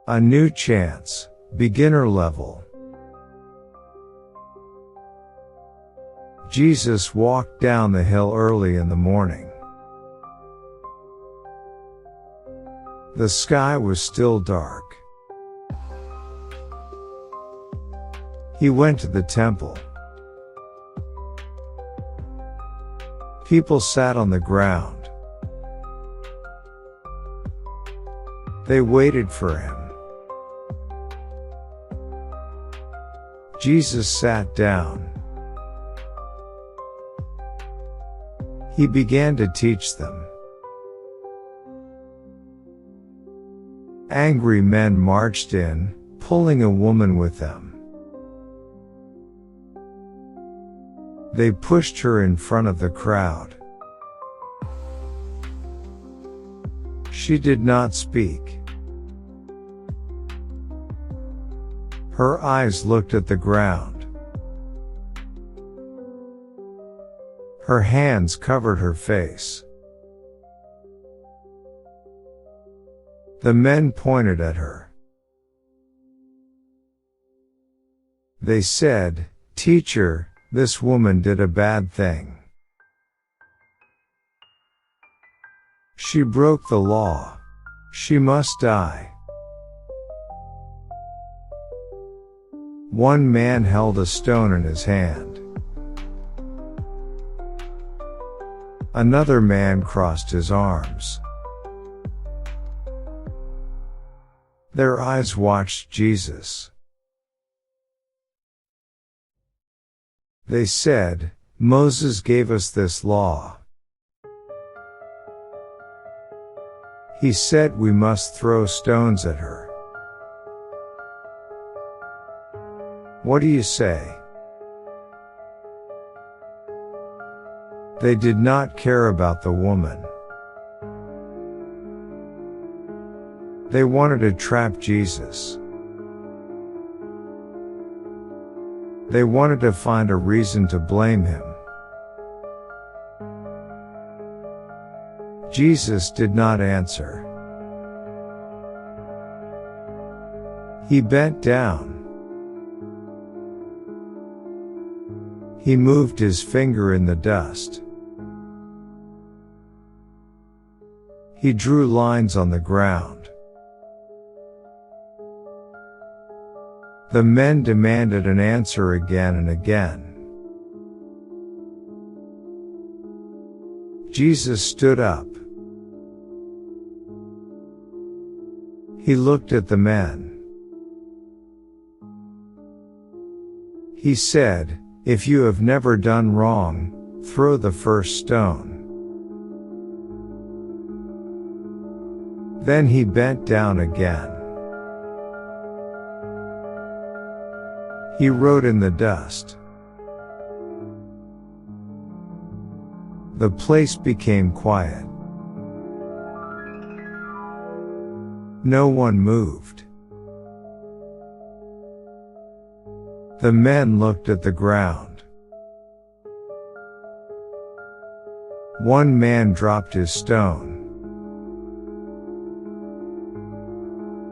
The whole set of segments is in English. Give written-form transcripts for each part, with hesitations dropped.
A new chance, beginner level. Jesus walked down the hill early in the morning. The sky was still dark. He went to the temple. People sat on the ground. They waited for him. Jesus sat down. He began to teach them. Angry men marched in, pulling a woman with them. They pushed her in front of the crowd. She did not speak. Her eyes looked at the ground. Her hands covered her face. The men pointed at her. They said, "Teacher, this woman did a bad thing. She broke the law. She must die." One man held a stone in his hand. Another man crossed his arms. Their eyes watched Jesus. They said, "Moses gave us this law. He said we must throw stones at her. What do you say?" They did not care about the woman. They wanted to trap Jesus. They wanted to find a reason to blame him. Jesus did not answer. He bent down. He moved his finger in the dust. He drew lines on the ground. The men demanded an answer again and again. Jesus stood up. He looked at the men. He said, "If you have never done wrong, throw the first stone." Then he bent down again. He wrote in the dust. The place became quiet. No one moved. The men looked at the ground. One man dropped his stone.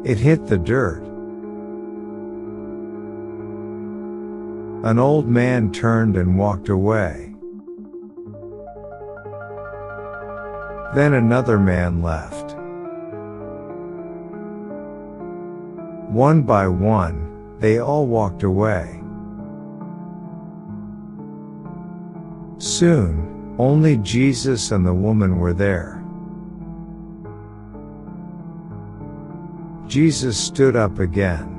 It hit the dirt. An old man turned and walked away. Then another man left. One by one, they all walked away. Soon, only Jesus and the woman were there. Jesus stood up again.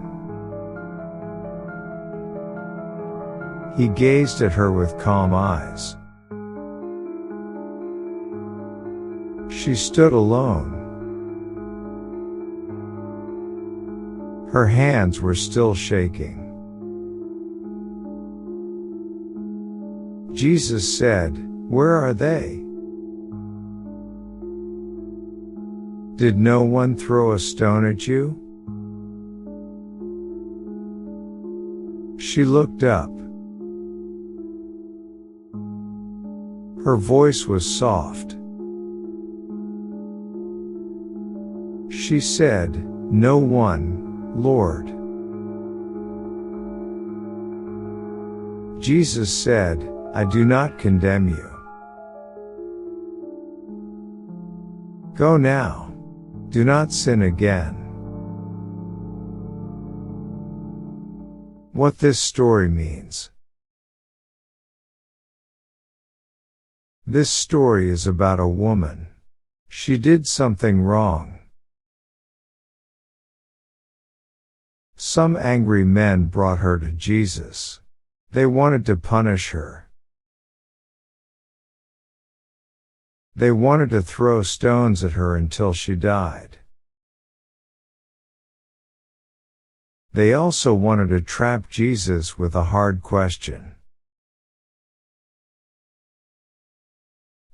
He gazed at her with calm eyes. She stood alone. Her hands were still shaking. Jesus said, "Where are they? Did no one throw a stone at you?" She looked up. Her voice was soft. She said, No one, Lord. Jesus said, I do not condemn you. Go now. Do not sin again. What this story means. This story is about a woman. She did something wrong. Some angry men brought her to Jesus. They wanted to punish her. They wanted to throw stones at her until she died. They also wanted to trap Jesus with a hard question.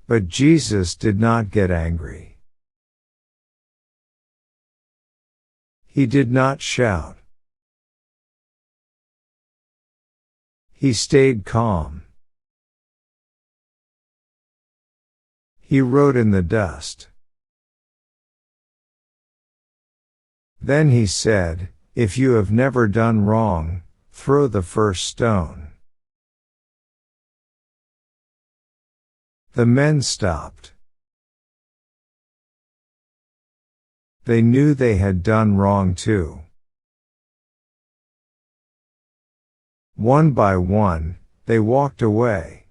But Jesus did not get angry. He did not shout. He stayed calm. He wrote in the dust. Then he said, if you have never done wrong, throw the first stone. The men stopped. They knew they had done wrong too. One by one, they walked away.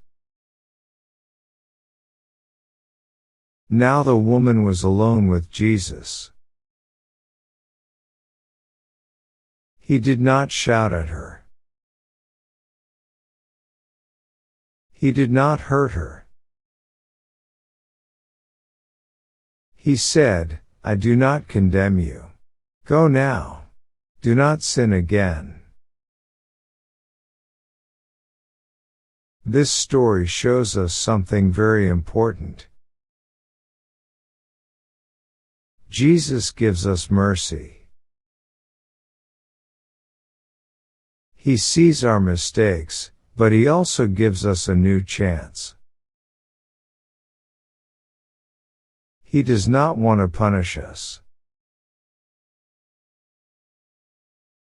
Now the woman was alone with Jesus. He did not shout at her. He did not hurt her. He said, I do not condemn you. Go now. Do not sin again. This story shows us something very important. Jesus gives us mercy. He sees our mistakes, but he also gives us a new chance. He does not want to punish us.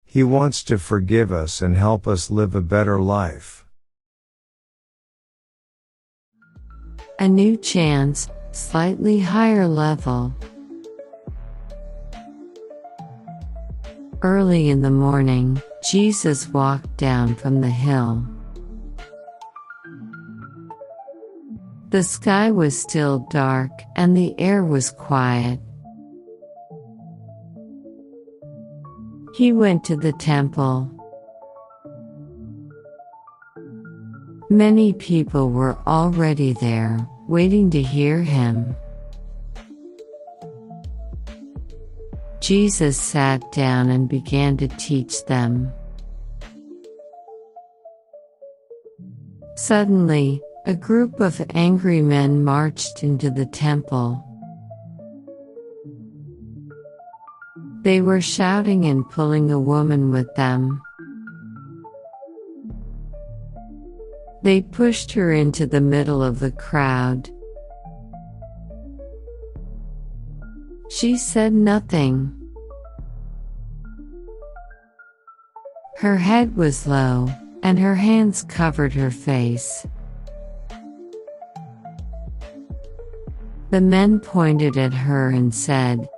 He wants to forgive us and help us live a better life. A new chance, slightly higher level. Early in the morning, Jesus walked down from the hill. The sky was still dark, and the air was quiet. He went to the temple. Many people were already there, waiting to hear him. Jesus sat down and began to teach them. Suddenly, a group of angry men marched into the temple. They were shouting and pulling a woman with them. They pushed her into the middle of the crowd. She said nothing. Her head was low, and her hands covered her face. The men pointed at her and said,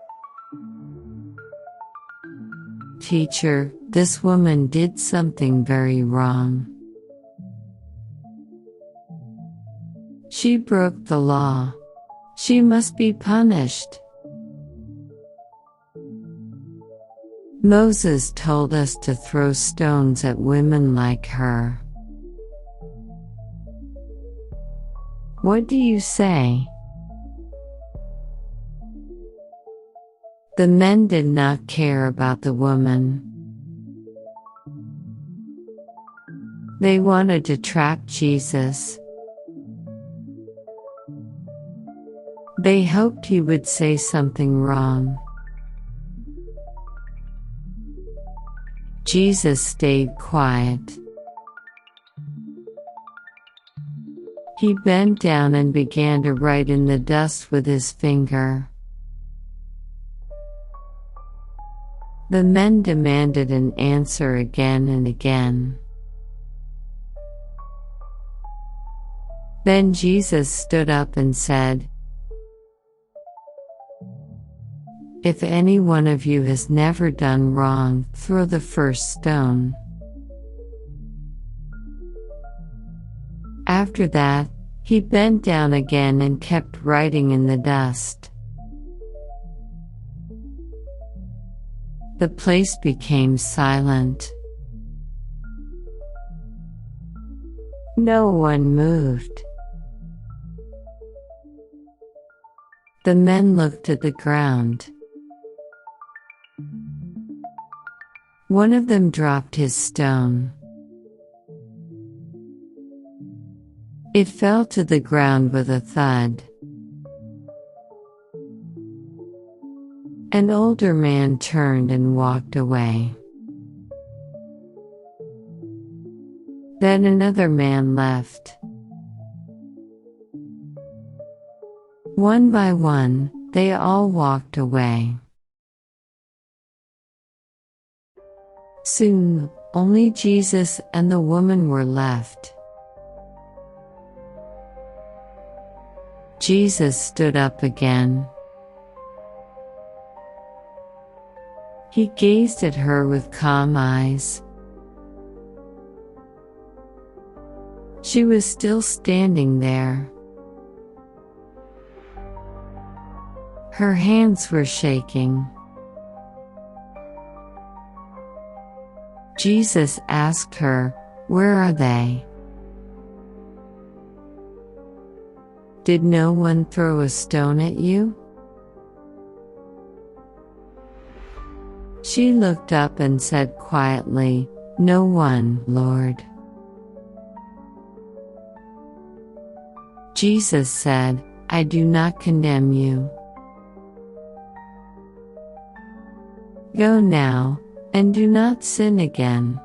"Teacher, this woman did something very wrong. She broke the law. She must be punished. Moses told us to throw stones at women like her. What do you say?" The men did not care about the woman. They wanted to trap Jesus. They hoped he would say something wrong. Jesus stayed quiet. He bent down and began to write in the dust with his finger. The men demanded an answer again and again. Then Jesus stood up and said, "If any one of you has never done wrong, throw the first stone." After that, he bent down again and kept writing in the dust. The place became silent. No one moved. The men looked at the ground. One of them dropped his stone. It fell to the ground with a thud. An older man turned and walked away. Then another man left. One by one, they all walked away. Soon, only Jesus and the woman were left. Jesus stood up again. He gazed at her with calm eyes. She was still standing there. Her hands were shaking. Jesus asked her, "Where are they? Did no one throw a stone at you?" She looked up and said quietly, "No one, Lord." Jesus said, "I do not condemn you. Go now, and do not sin again."